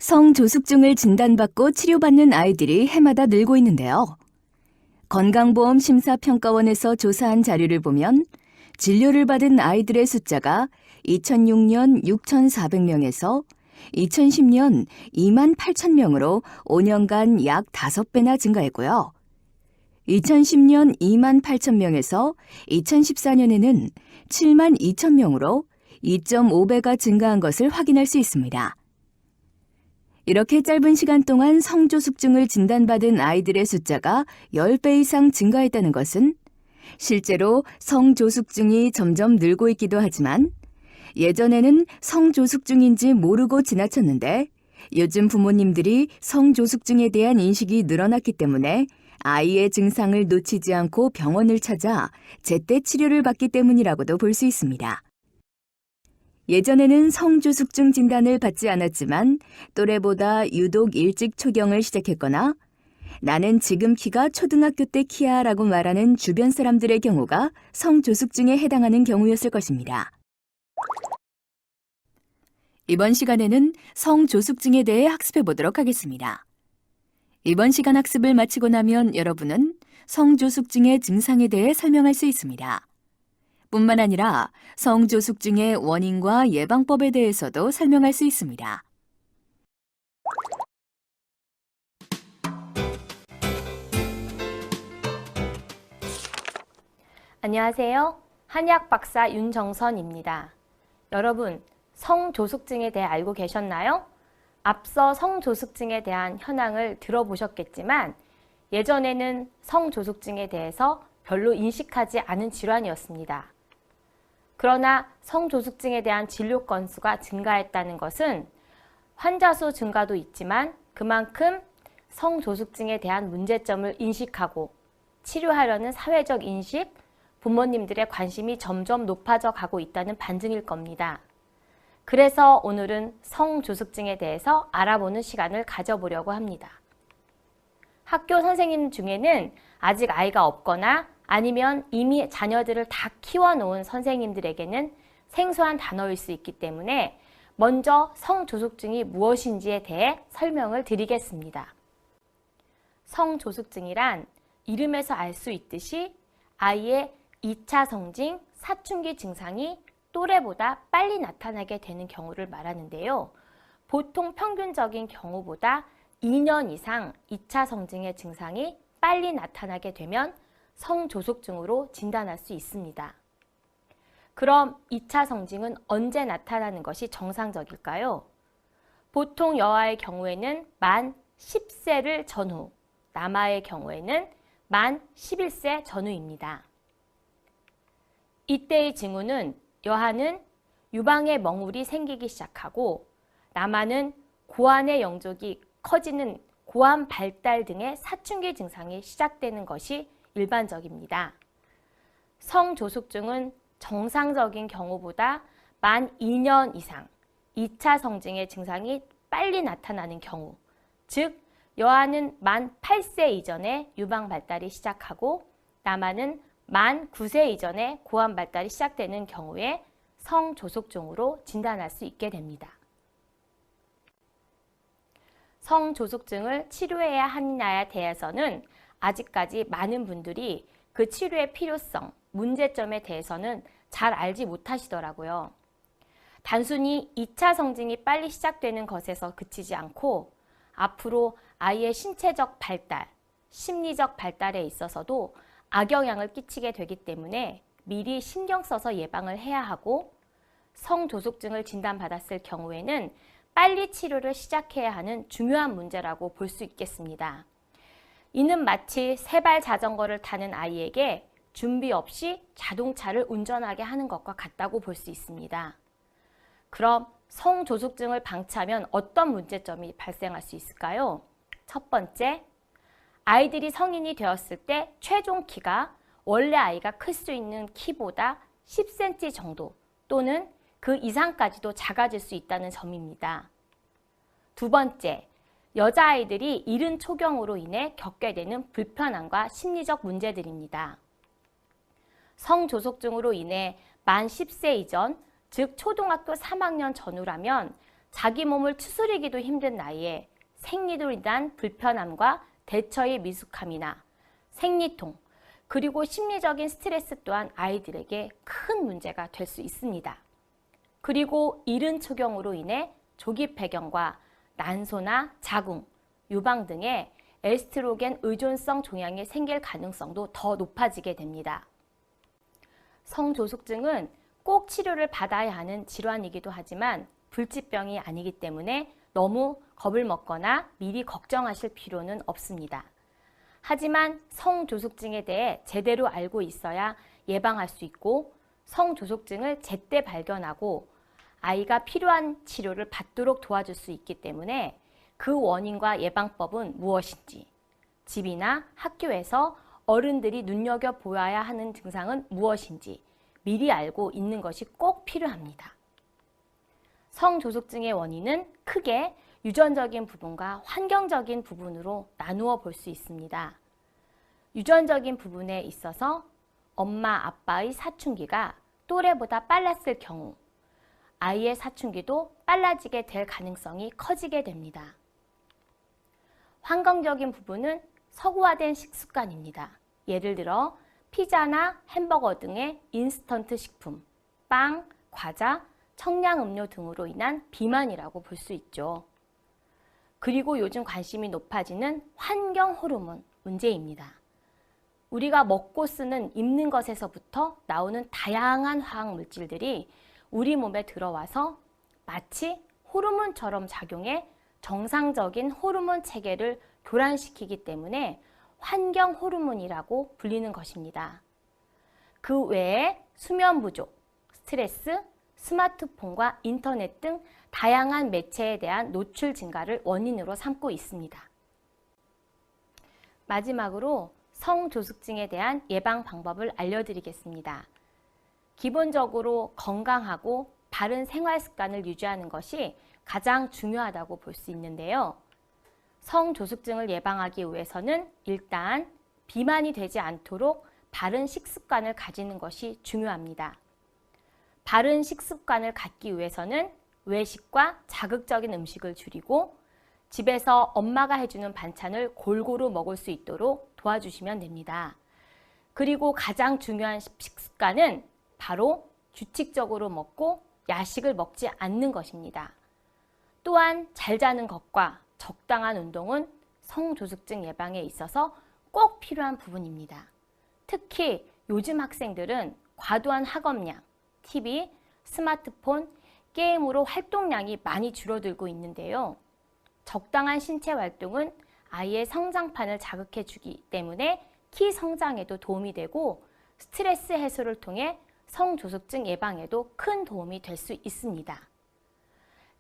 성조숙증을 진단받고 치료받는 아이들이 해마다 늘고 있는데요. 건강보험심사평가원에서 조사한 자료를 보면 진료를 받은 아이들의 숫자가 2006년 6,400명에서 2010년 2만 8천 명으로 5년간 약 5배나 증가했고요. 2010년 2만 8천 명에서 2014년에는 7만 2천 명으로 2.5배가 증가한 것을 확인할 수 있습니다. 이렇게 짧은 시간 동안 성조숙증을 진단받은 아이들의 숫자가 10배 이상 증가했다는 것은 실제로 성조숙증이 점점 늘고 있기도 하지만 예전에는 성조숙증인지 모르고 지나쳤는데 요즘 부모님들이 성조숙증에 대한 인식이 늘어났기 때문에 아이의 증상을 놓치지 않고 병원을 찾아 제때 치료를 받기 때문이라고도 볼 수 있습니다. 예전에는 성조숙증 진단을 받지 않았지만 또래보다 유독 일찍 초경을 시작했거나 나는 지금 키가 초등학교 때 키야 라고 말하는 주변 사람들의 경우가 성조숙증에 해당하는 경우였을 것입니다. 이번 시간에는 성조숙증에 대해 학습해 보도록 하겠습니다. 이번 시간 학습을 마치고 나면 여러분은 성조숙증의 증상에 대해 설명할 수 있습니다. 뿐만 아니라 성조숙증의 원인과 예방법에 대해서도 설명할 수 있습니다. 안녕하세요. 한의학 박사 윤정선입니다. 여러분, 성조숙증에 대해 알고 계셨나요? 앞서 성조숙증에 대한 현황을 들어보셨겠지만 예전에는 성조숙증에 대해서 별로 인식하지 않은 질환이었습니다. 그러나 성조숙증에 대한 진료 건수가 증가했다는 것은 환자 수 증가도 있지만 그만큼 성조숙증에 대한 문제점을 인식하고 치료하려는 사회적 인식, 부모님들의 관심이 점점 높아져 가고 있다는 반증일 겁니다. 그래서 오늘은 성조숙증에 대해서 알아보는 시간을 가져보려고 합니다. 학교 선생님 중에는 아직 아이가 없거나 아니면 이미 자녀들을 다 키워놓은 선생님들에게는 생소한 단어일 수 있기 때문에 먼저 성조숙증이 무엇인지에 대해 설명을 드리겠습니다. 성조숙증이란 이름에서 알 수 있듯이 아이의 2차 성징, 사춘기 증상이 또래보다 빨리 나타나게 되는 경우를 말하는데요. 보통 평균적인 경우보다 2년 이상 2차 성징의 증상이 빨리 나타나게 되면 성조숙증으로 진단할 수 있습니다. 그럼 2차 성징은 언제 나타나는 것이 정상적일까요? 보통 여아의 경우에는 만 10세를 전후, 남아의 경우에는 만 11세 전후입니다. 이때의 징후는 여아는 유방에 멍울이 생기기 시작하고 남아는 고환의 영족이 커지는 고환 발달 등의 사춘기 증상이 시작되는 것이 일반적입니다. 성조숙증은 정상적인 경우보다 만 2년 이상 2차 성징의 증상이 빨리 나타나는 경우, 즉 여아는 만 8세 이전에 유방 발달이 시작하고 남아는 만 9세 이전에 고환 발달이 시작되는 경우에 성조숙증으로 진단할 수 있게 됩니다. 성조숙증을 치료해야 하느냐에 대해서는 아직까지 많은 분들이 그 치료의 필요성, 문제점에 대해서는 잘 알지 못하시더라고요. 단순히 2차 성징이 빨리 시작되는 것에서 그치지 않고 앞으로 아이의 신체적 발달, 심리적 발달에 있어서도 악영향을 끼치게 되기 때문에 미리 신경 써서 예방을 해야 하고 성조숙증을 진단받았을 경우에는 빨리 치료를 시작해야 하는 중요한 문제라고 볼 수 있겠습니다. 이는 마치 세발 자전거를 타는 아이에게 준비 없이 자동차를 운전하게 하는 것과 같다고 볼 수 있습니다. 그럼 성조숙증을 방치하면 어떤 문제점이 발생할 수 있을까요? 첫 번째, 아이들이 성인이 되었을 때 최종 키가 원래 아이가 클 수 있는 키보다 10cm 정도 또는 그 이상까지도 작아질 수 있다는 점입니다. 두 번째, 여자아이들이 이른 초경으로 인해 겪게 되는 불편함과 심리적 문제들입니다. 성조숙증으로 인해 만 10세 이전, 즉 초등학교 3학년 전후라면 자기 몸을 추스리기도 힘든 나이에 생리로 인한 불편함과 대처의 미숙함이나 생리통, 그리고 심리적인 스트레스 또한 아이들에게 큰 문제가 될 수 있습니다. 그리고 이른 초경으로 인해 조기 폐경과 난소나 자궁, 유방 등의 에스트로겐 의존성 종양이 생길 가능성도 더 높아지게 됩니다. 성조숙증은 꼭 치료를 받아야 하는 질환이기도 하지만 불치병이 아니기 때문에 너무 겁을 먹거나 미리 걱정하실 필요는 없습니다. 하지만 성조숙증에 대해 제대로 알고 있어야 예방할 수 있고 성조숙증을 제때 발견하고 아이가 필요한 치료를 받도록 도와줄 수 있기 때문에 그 원인과 예방법은 무엇인지, 집이나 학교에서 어른들이 눈여겨보아야 하는 증상은 무엇인지 미리 알고 있는 것이 꼭 필요합니다. 성조숙증의 원인은 크게 유전적인 부분과 환경적인 부분으로 나누어 볼 수 있습니다. 유전적인 부분에 있어서 엄마, 아빠의 사춘기가 또래보다 빨랐을 경우 아이의 사춘기도 빨라지게 될 가능성이 커지게 됩니다. 환경적인 부분은 서구화된 식습관입니다. 예를 들어 피자나 햄버거 등의 인스턴트 식품, 빵, 과자, 청량음료 등으로 인한 비만이라고 볼 수 있죠. 그리고 요즘 관심이 높아지는 환경 호르몬 문제입니다. 우리가 먹고 쓰는 입는 것에서부터 나오는 다양한 화학 물질들이 우리 몸에 들어와서 마치 호르몬처럼 작용해 정상적인 호르몬 체계를 교란시키기 때문에 환경 호르몬이라고 불리는 것입니다. 그 외에 수면 부족, 스트레스, 스마트폰과 인터넷 등 다양한 매체에 대한 노출 증가를 원인으로 삼고 있습니다. 마지막으로 성조숙증에 대한 예방 방법을 알려드리겠습니다. 기본적으로 건강하고 바른 생활 습관을 유지하는 것이 가장 중요하다고 볼 수 있는데요. 성조숙증을 예방하기 위해서는 일단 비만이 되지 않도록 바른 식습관을 가지는 것이 중요합니다. 바른 식습관을 갖기 위해서는 외식과 자극적인 음식을 줄이고 집에서 엄마가 해주는 반찬을 골고루 먹을 수 있도록 도와주시면 됩니다. 그리고 가장 중요한 식습관은 바로 규칙적으로 먹고 야식을 먹지 않는 것입니다. 또한 잘 자는 것과 적당한 운동은 성조숙증 예방에 있어서 꼭 필요한 부분입니다. 특히 요즘 학생들은 과도한 학업량, TV, 스마트폰, 게임으로 활동량이 많이 줄어들고 있는데요. 적당한 신체 활동은 아이의 성장판을 자극해 주기 때문에 키 성장에도 도움이 되고 스트레스 해소를 통해 성조숙증 예방에도 큰 도움이 될 수 있습니다.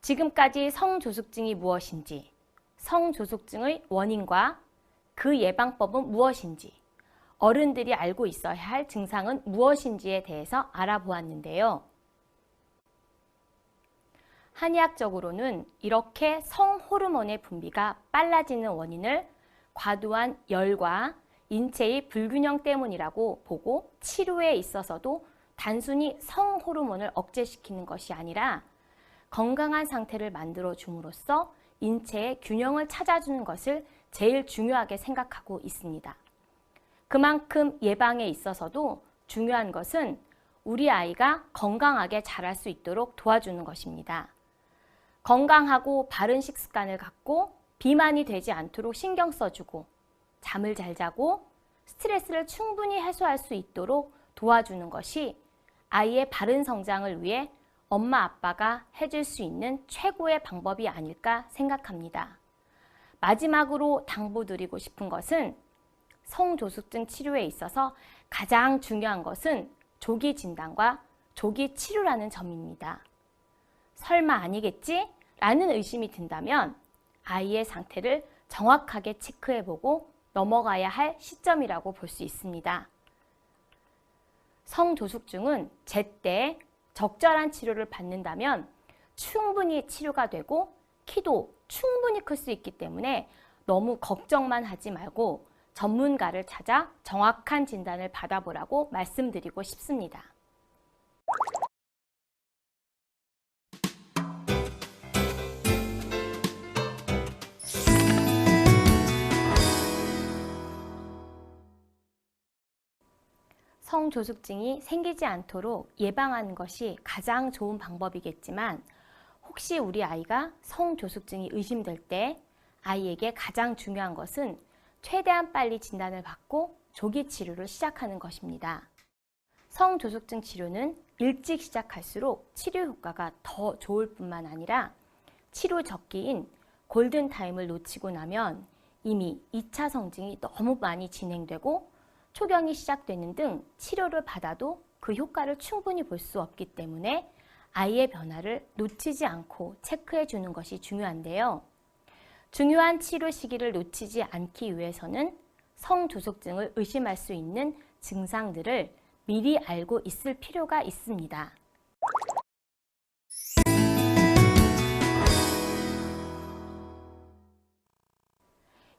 지금까지 성조숙증이 무엇인지, 성조숙증의 원인과 그 예방법은 무엇인지, 어른들이 알고 있어야 할 증상은 무엇인지에 대해서 알아보았는데요. 한의학적으로는 이렇게 성호르몬의 분비가 빨라지는 원인을 과도한 열과 인체의 불균형 때문이라고 보고 치료에 있어서도 단순히 성호르몬을 억제시키는 것이 아니라 건강한 상태를 만들어 줌으로써 인체의 균형을 찾아주는 것을 제일 중요하게 생각하고 있습니다. 그만큼 예방에 있어서도 중요한 것은 우리 아이가 건강하게 자랄 수 있도록 도와주는 것입니다. 건강하고 바른 식습관을 갖고 비만이 되지 않도록 신경 써주고 잠을 잘 자고 스트레스를 충분히 해소할 수 있도록 도와주는 것이 아이의 바른 성장을 위해 엄마 아빠가 해줄 수 있는 최고의 방법이 아닐까 생각합니다. 마지막으로 당부드리고 싶은 것은 성조숙증 치료에 있어서 가장 중요한 것은 조기 진단과 조기 치료라는 점입니다. 설마 아니겠지? 라는 의심이 든다면 아이의 상태를 정확하게 체크해보고 넘어가야 할 시점이라고 볼 수 있습니다. 성조숙증은 제때 적절한 치료를 받는다면 충분히 치료가 되고 키도 충분히 클 수 있기 때문에 너무 걱정만 하지 말고 전문가를 찾아 정확한 진단을 받아보라고 말씀드리고 싶습니다. 성조숙증이 생기지 않도록 예방하는 것이 가장 좋은 방법이겠지만 혹시 우리 아이가 성조숙증이 의심될 때 아이에게 가장 중요한 것은 최대한 빨리 진단을 받고 조기 치료를 시작하는 것입니다. 성조숙증 치료는 일찍 시작할수록 치료 효과가 더 좋을 뿐만 아니라 치료 적기인 골든타임을 놓치고 나면 이미 2차 성징이 너무 많이 진행되고 초경이 시작되는 등 치료를 받아도 그 효과를 충분히 볼 수 없기 때문에 아이의 변화를 놓치지 않고 체크해 주는 것이 중요한데요. 중요한 치료 시기를 놓치지 않기 위해서는 성조숙증을 의심할 수 있는 증상들을 미리 알고 있을 필요가 있습니다.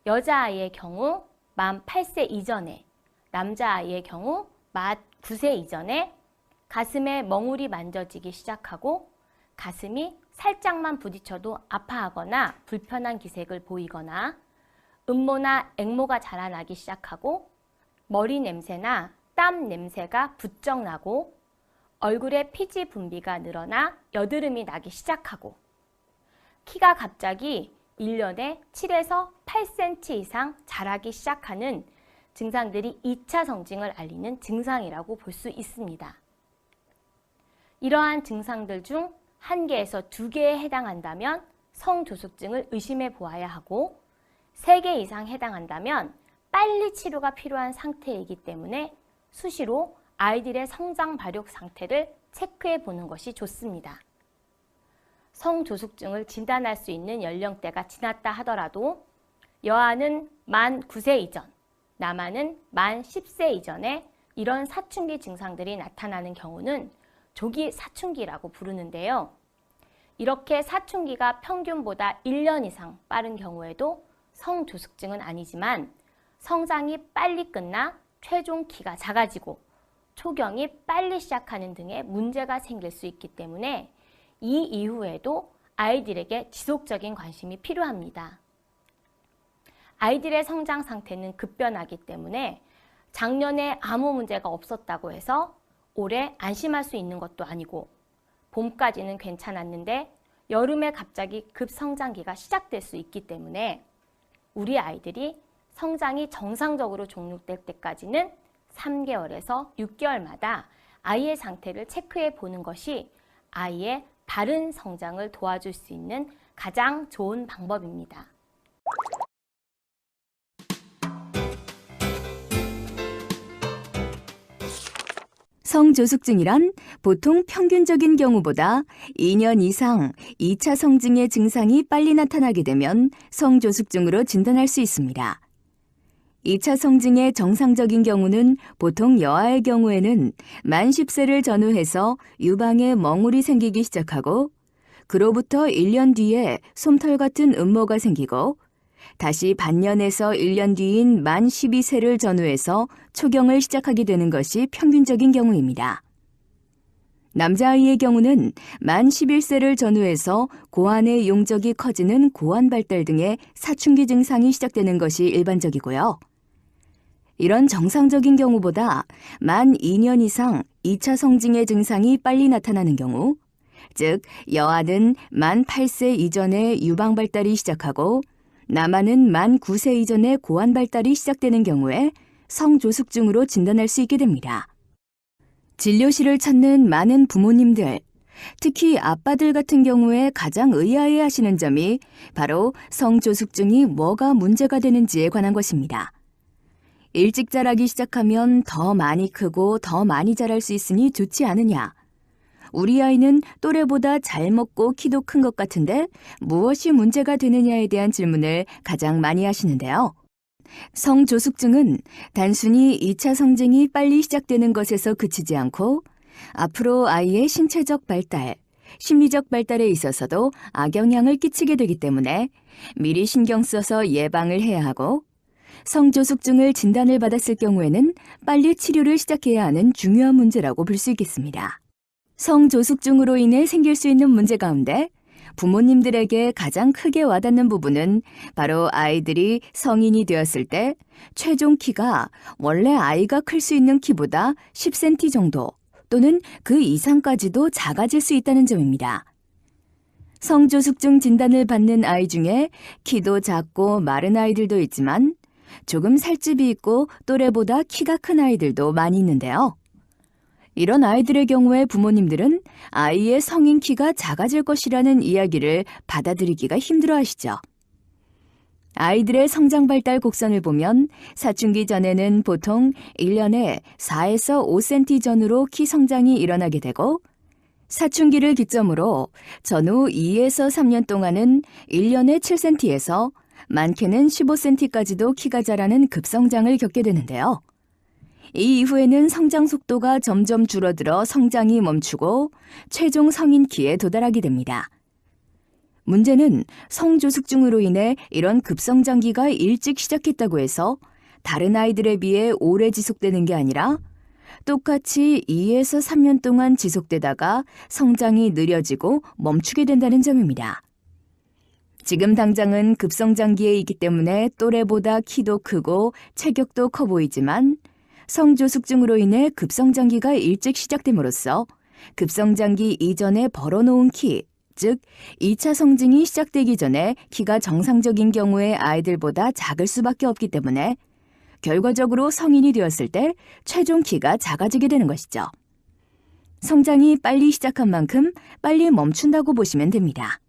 여자아이의 경우 만 8세 이전에, 남자아이의 경우 만 9세 이전에 가슴에 멍울이 만져지기 시작하고 가슴이 살짝만 부딪혀도 아파하거나 불편한 기색을 보이거나 음모나 앵모가 자라나기 시작하고 머리 냄새나 땀 냄새가 부쩍 나고 얼굴에 피지 분비가 늘어나 여드름이 나기 시작하고 키가 갑자기 1년에 7에서 8cm 이상 자라기 시작하는 증상들이 2차 성징을 알리는 증상이라고 볼 수 있습니다. 이러한 증상들 중 1개에서 2개에 해당한다면 성조숙증을 의심해 보아야 하고 3개 이상 해당한다면 빨리 치료가 필요한 상태이기 때문에 수시로 아이들의 성장 발육 상태를 체크해 보는 것이 좋습니다. 성조숙증을 진단할 수 있는 연령대가 지났다 하더라도 여아는 만 9세 이전, 남아는 만 10세 이전에 이런 사춘기 증상들이 나타나는 경우는 조기 사춘기라고 부르는데요. 이렇게 사춘기가 평균보다 1년 이상 빠른 경우에도 성조숙증은 아니지만 성장이 빨리 끝나 최종 키가 작아지고 초경이 빨리 시작하는 등의 문제가 생길 수 있기 때문에 이 이후에도 아이들에게 지속적인 관심이 필요합니다. 아이들의 성장 상태는 급변하기 때문에 작년에 아무 문제가 없었다고 해서 올해 안심할 수 있는 것도 아니고 봄까지는 괜찮았는데 여름에 갑자기 급성장기가 시작될 수 있기 때문에 우리 아이들이 성장이 정상적으로 종료될 때까지는 3개월에서 6개월마다 아이의 상태를 체크해 보는 것이 아이의 바른 성장을 도와줄 수 있는 가장 좋은 방법입니다. 성조숙증이란 보통 평균적인 경우보다 2년 이상 2차 성징의 증상이 빨리 나타나게 되면 성조숙증으로 진단할 수 있습니다. 2차 성징의 정상적인 경우는 보통 여아의 경우에는 만 10세를 전후해서 유방에 멍울이 생기기 시작하고 그로부터 1년 뒤에 솜털 같은 음모가 생기고 다시 반년에서 1년 뒤인 만 12세를 전후해서 초경을 시작하게 되는 것이 평균적인 경우입니다. 남자아이의 경우는 만 11세를 전후해서 고환의 용적이 커지는 고환 발달 등의 사춘기 증상이 시작되는 것이 일반적이고요. 이런 정상적인 경우보다 만 2년 이상 2차 성징의 증상이 빨리 나타나는 경우, 즉 여아는 만 8세 이전에 유방 발달이 시작하고 남아는 만 9세 이전에 고환 발달이 시작되는 경우에 성조숙증으로 진단할 수 있게 됩니다. 진료실을 찾는 많은 부모님들, 특히 아빠들 같은 경우에 가장 의아해하시는 점이 바로 성조숙증이 뭐가 문제가 되는지에 관한 것입니다. 일찍 자라기 시작하면 더 많이 크고 더 많이 자랄 수 있으니 좋지 않으냐? 우리 아이는 또래보다 잘 먹고 키도 큰 것 같은데 무엇이 문제가 되느냐에 대한 질문을 가장 많이 하시는데요. 성조숙증은 단순히 2차 성징이 빨리 시작되는 것에서 그치지 않고 앞으로 아이의 신체적 발달, 심리적 발달에 있어서도 악영향을 끼치게 되기 때문에 미리 신경 써서 예방을 해야 하고 성조숙증을 진단을 받았을 경우에는 빨리 치료를 시작해야 하는 중요한 문제라고 볼 수 있겠습니다. 성조숙증으로 인해 생길 수 있는 문제 가운데 부모님들에게 가장 크게 와닿는 부분은 바로 아이들이 성인이 되었을 때 최종 키가 원래 아이가 클 수 있는 키보다 10cm 정도 또는 그 이상까지도 작아질 수 있다는 점입니다. 성조숙증 진단을 받는 아이 중에 키도 작고 마른 아이들도 있지만 조금 살집이 있고 또래보다 키가 큰 아이들도 많이 있는데요. 이런 아이들의 경우에 부모님들은 아이의 성인 키가 작아질 것이라는 이야기를 받아들이기가 힘들어하시죠. 아이들의 성장 발달 곡선을 보면 사춘기 전에는 보통 1년에 4에서 5cm 전후로 키 성장이 일어나게 되고 사춘기를 기점으로 전후 2에서 3년 동안은 1년에 7cm에서 많게는 15cm까지도 키가 자라는 급성장을 겪게 되는데요. 이 이후에는 성장 속도가 점점 줄어들어 성장이 멈추고 최종 성인 키에 도달하게 됩니다. 문제는 성조숙증으로 인해 이런 급성장기가 일찍 시작했다고 해서 다른 아이들에 비해 오래 지속되는 게 아니라 똑같이 2에서 3년 동안 지속되다가 성장이 느려지고 멈추게 된다는 점입니다. 지금 당장은 급성장기에 있기 때문에 또래보다 키도 크고 체격도 커 보이지만 성조숙증으로 인해 급성장기가 일찍 시작됨으로써 급성장기 이전에 벌어놓은 키, 즉 2차 성징이 시작되기 전에 키가 정상적인 경우의 아이들보다 작을 수밖에 없기 때문에 결과적으로 성인이 되었을 때 최종 키가 작아지게 되는 것이죠. 성장이 빨리 시작한 만큼 빨리 멈춘다고 보시면 됩니다.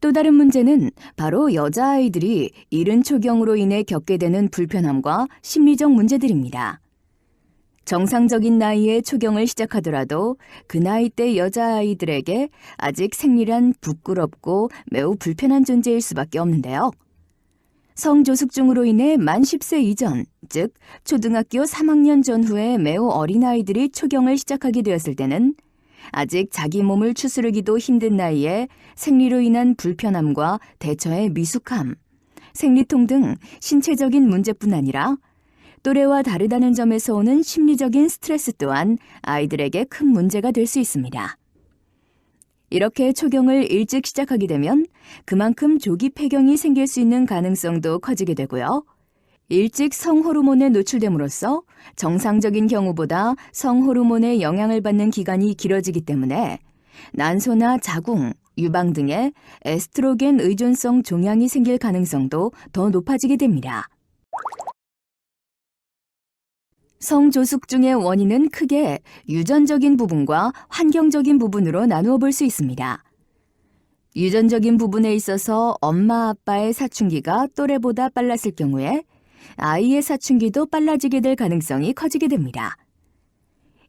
또 다른 문제는 바로 여자아이들이 이른 초경으로 인해 겪게 되는 불편함과 심리적 문제들입니다. 정상적인 나이에 초경을 시작하더라도 그 나이 때 여자아이들에게 아직 생리란 부끄럽고 매우 불편한 존재일 수밖에 없는데요. 성조숙증으로 인해 만 10세 이전, 즉 초등학교 3학년 전후에 매우 어린 아이들이 초경을 시작하게 되었을 때는 아직 자기 몸을 추스르기도 힘든 나이에 생리로 인한 불편함과 대처의 미숙함, 생리통 등 신체적인 문제뿐 아니라 또래와 다르다는 점에서 오는 심리적인 스트레스 또한 아이들에게 큰 문제가 될 수 있습니다. 이렇게 초경을 일찍 시작하게 되면 그만큼 조기 폐경이 생길 수 있는 가능성도 커지게 되고요. 일찍 성호르몬에 노출됨으로써 정상적인 경우보다 성호르몬의 영향을 받는 기간이 길어지기 때문에 난소나 자궁, 유방 등의 에스트로겐 의존성 종양이 생길 가능성도 더 높아지게 됩니다. 성조숙증의 원인은 크게 유전적인 부분과 환경적인 부분으로 나누어 볼 수 있습니다. 유전적인 부분에 있어서 엄마 아빠의 사춘기가 또래보다 빨랐을 경우에 아이의 사춘기도 빨라지게 될 가능성이 커지게 됩니다.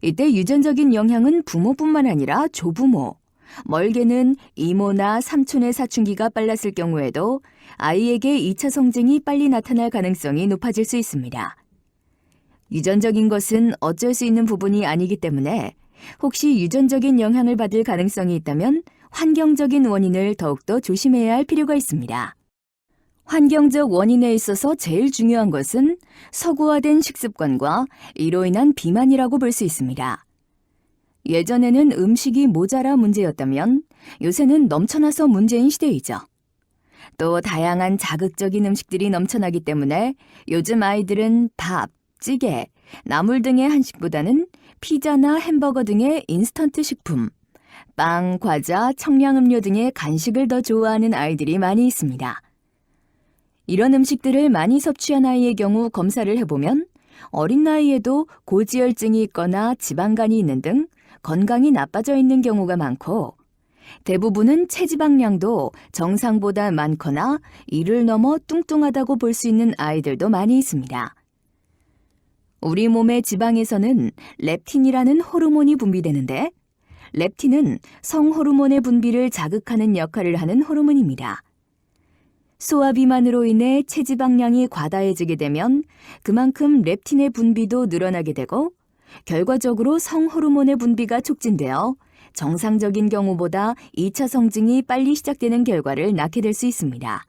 이때 유전적인 영향은 부모뿐만 아니라 조부모, 멀게는 이모나 삼촌의 사춘기가 빨랐을 경우에도 아이에게 2차 성징이 빨리 나타날 가능성이 높아질 수 있습니다. 유전적인 것은 어쩔 수 있는 부분이 아니기 때문에 혹시 유전적인 영향을 받을 가능성이 있다면 환경적인 원인을 더욱더 조심해야 할 필요가 있습니다. 환경적 원인에 있어서 제일 중요한 것은 서구화된 식습관과 이로 인한 비만이라고 볼 수 있습니다. 예전에는 음식이 모자라 문제였다면 요새는 넘쳐나서 문제인 시대이죠. 또 다양한 자극적인 음식들이 넘쳐나기 때문에 요즘 아이들은 밥, 찌개, 나물 등의 한식보다는 피자나 햄버거 등의 인스턴트 식품, 빵, 과자, 청량음료 등의 간식을 더 좋아하는 아이들이 많이 있습니다. 이런 음식들을 많이 섭취한 아이의 경우 검사를 해보면 어린 나이에도 고지혈증이 있거나 지방간이 있는 등 건강이 나빠져 있는 경우가 많고 대부분은 체지방량도 정상보다 많거나 이를 넘어 뚱뚱하다고 볼 수 있는 아이들도 많이 있습니다. 우리 몸의 지방에서는 렙틴이라는 호르몬이 분비되는데 렙틴은 성호르몬의 분비를 자극하는 역할을 하는 호르몬입니다. 소화비만으로 인해 체지방량이 과다해지게 되면 그만큼 렙틴의 분비도 늘어나게 되고 결과적으로 성호르몬의 분비가 촉진되어 정상적인 경우보다 2차 성징이 빨리 시작되는 결과를 낳게 될 수 있습니다.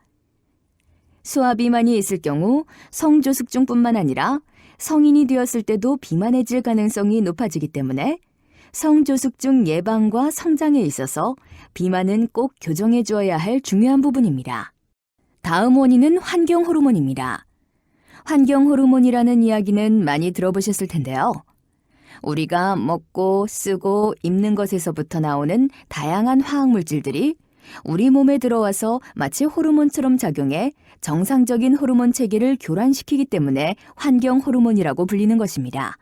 소화비만이 있을 경우 성조숙증뿐만 아니라 성인이 되었을 때도 비만해질 가능성이 높아지기 때문에 성조숙증 예방과 성장에 있어서 비만은 꼭 교정해 주어야 할 중요한 부분입니다. 다음 원인은 환경 호르몬입니다. 환경 호르몬이라는 이야기는 많이 들어보셨을 텐데요. 우리가 먹고 쓰고 입는 것에서부터 나오는 다양한 화학 물질들이 우리 몸에 들어와서 마치 호르몬처럼 작용해 정상적인 호르몬 체계를 교란시키기 때문에 환경 호르몬이라고 불리는 것입니다.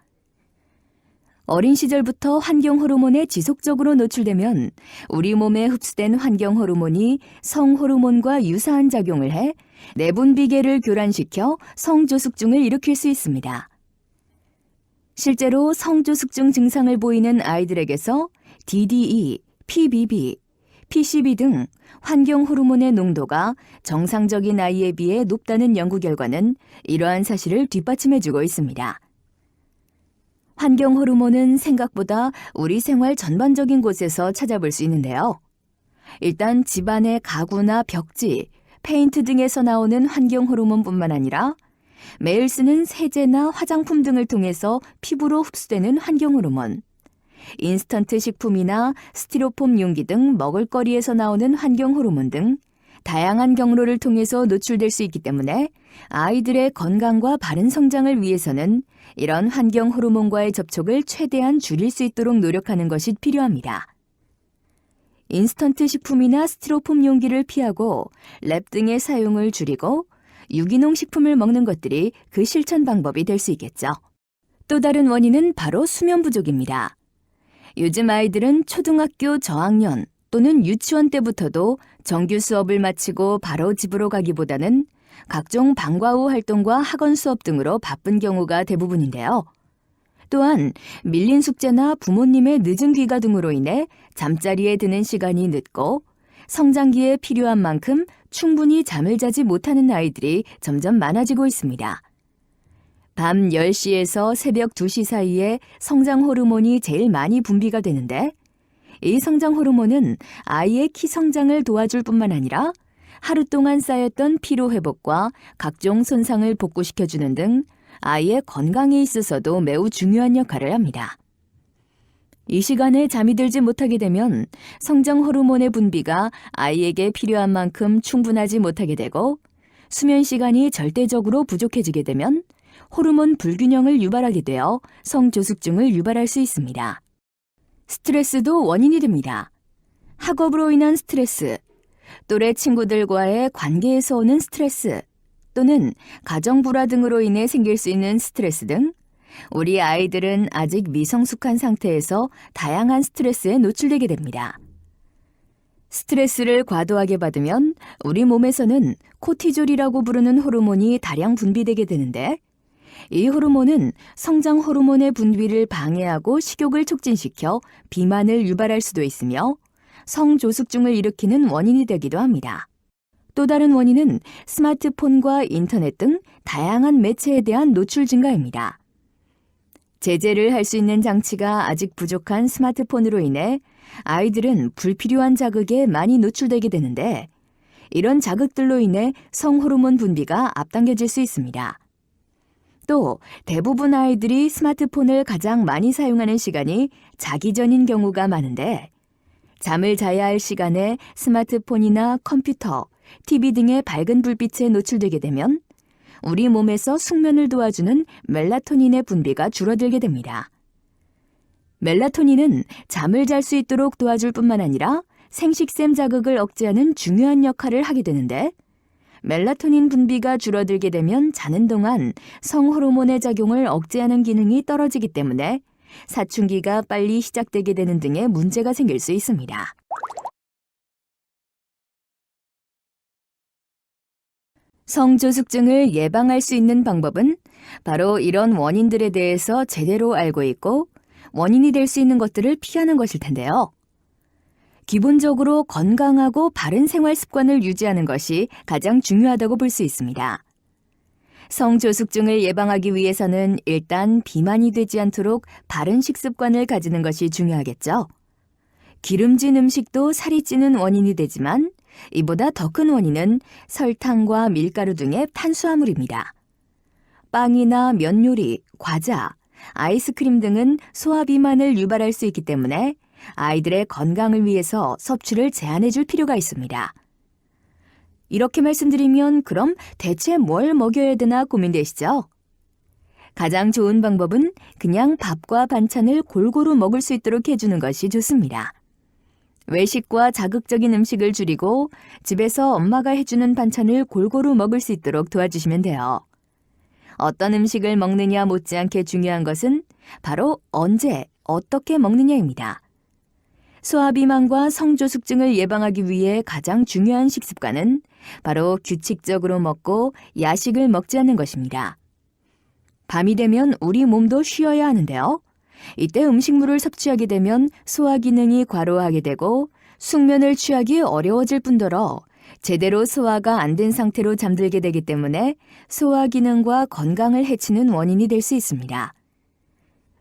어린 시절부터 환경 호르몬에 지속적으로 노출되면 우리 몸에 흡수된 환경 호르몬이 성 호르몬과 유사한 작용을 해 내분비계를 교란시켜 성조숙증을 일으킬 수 있습니다. 실제로 성조숙증 증상을 보이는 아이들에게서 DDE, PBB, PCB 등 환경 호르몬의 농도가 정상적인 아이에 비해 높다는 연구 결과는 이러한 사실을 뒷받침해주고 있습니다. 환경 호르몬은 생각보다 우리 생활 전반적인 곳에서 찾아볼 수 있는데요. 일단 집안의 가구나 벽지, 페인트 등에서 나오는 환경 호르몬뿐만 아니라 매일 쓰는 세제나 화장품 등을 통해서 피부로 흡수되는 환경 호르몬, 인스턴트 식품이나 스티로폼 용기 등 먹을거리에서 나오는 환경 호르몬 등 다양한 경로를 통해서 노출될 수 있기 때문에 아이들의 건강과 바른 성장을 위해서는 이런 환경 호르몬과의 접촉을 최대한 줄일 수 있도록 노력하는 것이 필요합니다. 인스턴트 식품이나 스티로폼 용기를 피하고 랩 등의 사용을 줄이고 유기농 식품을 먹는 것들이 그 실천 방법이 될 수 있겠죠. 또 다른 원인은 바로 수면 부족입니다. 요즘 아이들은 초등학교 저학년 또는 유치원 때부터도 정규 수업을 마치고 바로 집으로 가기보다는 각종 방과 후 활동과 학원 수업 등으로 바쁜 경우가 대부분인데요. 또한 밀린 숙제나 부모님의 늦은 귀가 등으로 인해 잠자리에 드는 시간이 늦고 성장기에 필요한 만큼 충분히 잠을 자지 못하는 아이들이 점점 많아지고 있습니다. 밤 10시에서 새벽 2시 사이에 성장 호르몬이 제일 많이 분비가 되는데 이 성장 호르몬은 아이의 키 성장을 도와줄 뿐만 아니라 하루 동안 쌓였던 피로 회복과 각종 손상을 복구시켜주는 등 아이의 건강에 있어서도 매우 중요한 역할을 합니다. 이 시간에 잠이 들지 못하게 되면 성장 호르몬의 분비가 아이에게 필요한 만큼 충분하지 못하게 되고 수면 시간이 절대적으로 부족해지게 되면 호르몬 불균형을 유발하게 되어 성조숙증을 유발할 수 있습니다. 스트레스도 원인이 됩니다. 학업으로 인한 스트레스, 또래 친구들과의 관계에서 오는 스트레스, 또는 가정 불화 등으로 인해 생길 수 있는 스트레스 등 우리 아이들은 아직 미성숙한 상태에서 다양한 스트레스에 노출되게 됩니다. 스트레스를 과도하게 받으면 우리 몸에서는 코티졸이라고 부르는 호르몬이 다량 분비되게 되는데 이 호르몬은 성장 호르몬의 분비를 방해하고 식욕을 촉진시켜 비만을 유발할 수도 있으며 성조숙증을 일으키는 원인이 되기도 합니다. 또 다른 원인은 스마트폰과 인터넷 등 다양한 매체에 대한 노출 증가입니다. 제재를 할 수 있는 장치가 아직 부족한 스마트폰으로 인해 아이들은 불필요한 자극에 많이 노출되게 되는데 이런 자극들로 인해 성호르몬 분비가 앞당겨질 수 있습니다. 또 대부분 아이들이 스마트폰을 가장 많이 사용하는 시간이 자기 전인 경우가 많은데 잠을 자야 할 시간에 스마트폰이나 컴퓨터, TV 등의 밝은 불빛에 노출되게 되면 우리 몸에서 숙면을 도와주는 멜라토닌의 분비가 줄어들게 됩니다. 멜라토닌은 잠을 잘 수 있도록 도와줄 뿐만 아니라 생식샘 자극을 억제하는 중요한 역할을 하게 되는데 멜라토닌 분비가 줄어들게 되면 자는 동안 성호르몬의 작용을 억제하는 기능이 떨어지기 때문에 사춘기가 빨리 시작되게 되는 등의 문제가 생길 수 있습니다. 성조숙증을 예방할 수 있는 방법은 바로 이런 원인들에 대해서 제대로 알고 있고 원인이 될 수 있는 것들을 피하는 것일 텐데요. 기본적으로 건강하고 바른 생활 습관을 유지하는 것이 가장 중요하다고 볼 수 있습니다. 성조숙증을 예방하기 위해서는 일단 비만이 되지 않도록 바른 식습관을 가지는 것이 중요하겠죠. 기름진 음식도 살이 찌는 원인이 되지만 이보다 더 큰 원인은 설탕과 밀가루 등의 탄수화물입니다. 빵이나 면 요리, 과자, 아이스크림 등은 소화비만을 유발할 수 있기 때문에 아이들의 건강을 위해서 섭취를 제한해 줄 필요가 있습니다. 이렇게 말씀드리면 그럼 대체 뭘 먹여야 되나 고민되시죠? 가장 좋은 방법은 그냥 밥과 반찬을 골고루 먹을 수 있도록 해주는 것이 좋습니다. 외식과 자극적인 음식을 줄이고 집에서 엄마가 해주는 반찬을 골고루 먹을 수 있도록 도와주시면 돼요. 어떤 음식을 먹느냐 못지않게 중요한 것은 바로 언제, 어떻게 먹느냐입니다. 소화비만과 성조숙증을 예방하기 위해 가장 중요한 식습관은 바로 규칙적으로 먹고 야식을 먹지 않는 것입니다. 밤이 되면 우리 몸도 쉬어야 하는데요. 이때 음식물을 섭취하게 되면 소화 기능이 과로하게 되고 숙면을 취하기 어려워질 뿐더러 제대로 소화가 안 된 상태로 잠들게 되기 때문에 소화 기능과 건강을 해치는 원인이 될 수 있습니다.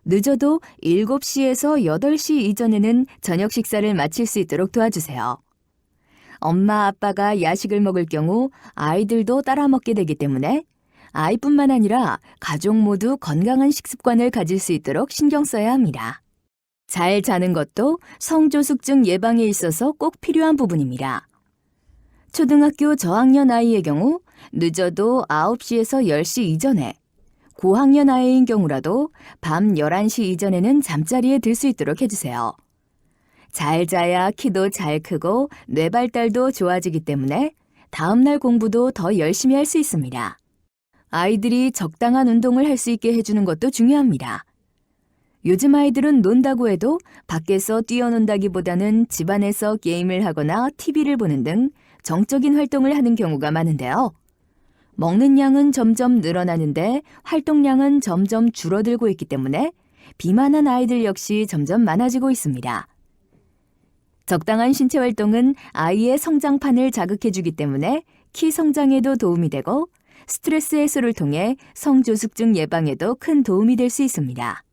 늦어도 7시에서 8시 이전에는 저녁 식사를 마칠 수 있도록 도와주세요. 엄마, 아빠가 야식을 먹을 경우 아이들도 따라 먹게 되기 때문에 아이뿐만 아니라 가족 모두 건강한 식습관을 가질 수 있도록 신경 써야 합니다. 잘 자는 것도 성조숙증 예방에 있어서 꼭 필요한 부분입니다. 초등학교 저학년 아이의 경우 늦어도 9시에서 10시 이전에, 고학년 아이인 경우라도 밤 11시 이전에는 잠자리에 들 수 있도록 해주세요. 잘 자야 키도 잘 크고 뇌 발달도 좋아지기 때문에 다음날 공부도 더 열심히 할 수 있습니다. 아이들이 적당한 운동을 할 수 있게 해주는 것도 중요합니다. 요즘 아이들은 논다고 해도 밖에서 뛰어논다기보다는 집안에서 게임을 하거나 TV를 보는 등 정적인 활동을 하는 경우가 많은데요. 먹는 양은 점점 늘어나는데 활동량은 점점 줄어들고 있기 때문에 비만한 아이들 역시 점점 많아지고 있습니다. 적당한 신체 활동은 아이의 성장판을 자극해주기 때문에 키 성장에도 도움이 되고 스트레스 해소를 통해 성조숙증 예방에도 큰 도움이 될 수 있습니다.